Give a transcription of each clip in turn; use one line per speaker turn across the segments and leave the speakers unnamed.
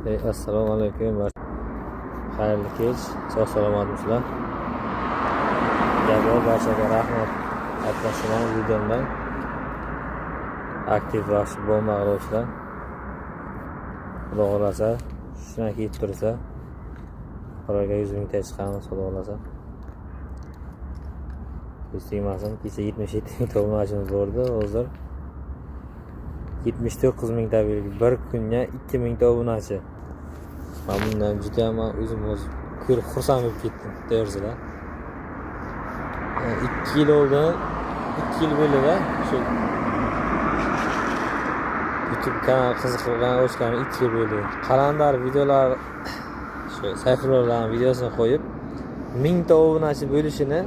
Assalomu alaykum. Xayrli kech. Sog' salomatmisizlar? Javob barchaga rahmat aytmoqchiman videomdan. Aktiv yaxshi bo'lmoqchilar. Xudo xolasa, shuna ketib tursa, qarorga 100 mingta chiqamiz, xudo xolasa. Estigmasin, kecha 77 mingta obunachiimiz bo'ldi, hozir 79 mingta bir kunga 2 mingta obunachi. Men bundan juda ham o'zim ko'rib xursand bo'lib ketdim, to'g'risidan. 2 yil oldi, 2 yil bo'ldi-da, shu YouTube kanal qiziqgan ochgani 2 yil bo'ldi. Qalandar videolar shu sayflardan videosini qo'yib 1000 ta obunachi bo'lishini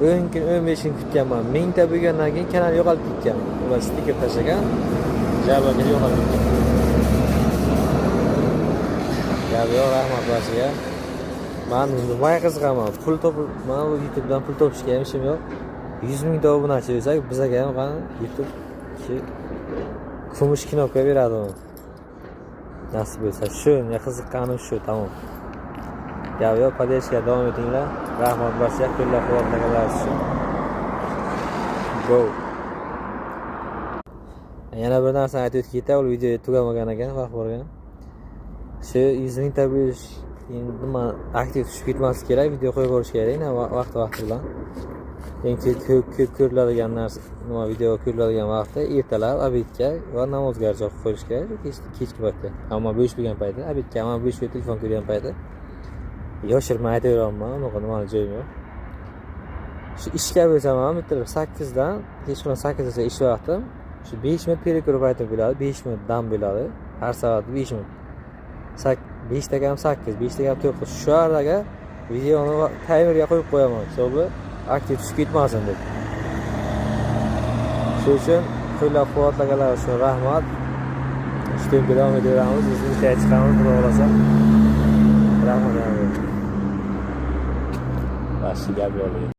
10 kun, 15 kun kutganman. 1000 ta bo'lgandan keyin kanal yo'qolib ketgan. Ular stiker tashlagan, javob yo'qolib ketgan. Javob rahmat barchaga. Men nimaga qiziqaman? Pul topib, men bu YouTubedan pul topishga ham ishim yo'q. 100 ming ta obunachi bo'lsak, bizga ham qani YouTube kumush knopka beradi. Nasib bo'lsa, shu qiziqqanim shu, tamom. Javob podeshga davom etinglar. Rahmat barchaga, qo'llab-quvvatlaganlar uchun. Go. Yana bir narsa aytib ketay, u video tugamagan ekan, vaqt bo'lgan. Shu 100 ming ta bo'lish nima aktiv tushib ketmaslik kerak, video qo'yib borish kerak, vaqt bilan. Eng ko'p ko'riladigan narsa, nima video ko'riladigan vaqtda ertalab obedga va namozga joy qo'yish kerak, kechki paytda. Ammo bo'shilgan paytda, obedga hamma bo'sh telefon ko'rgan paytda yoshirmay aytaveraman, unaqa nimani joyim yo'q. Shu ishga bo'lsam ham bitta 8 dan, kechqurun 8 gacha ish vaqtim, shu 5 minut perekup aytib bo'ladi, 5 minut dam bo'ladi. Har soat 5 minut. 5 taga ham 8, 5 taga ham 9. Shu araga videoni timerga qo'yib qo'yaman, hisobi aktiv tushib ketmasin deb. Shuning uchun qo'llab-quvvatlaganlar uchun rahmat. Ishga davom etamiz, bizning chiqamiz, xudo xolasa. Rahmat. Başka gel böyle.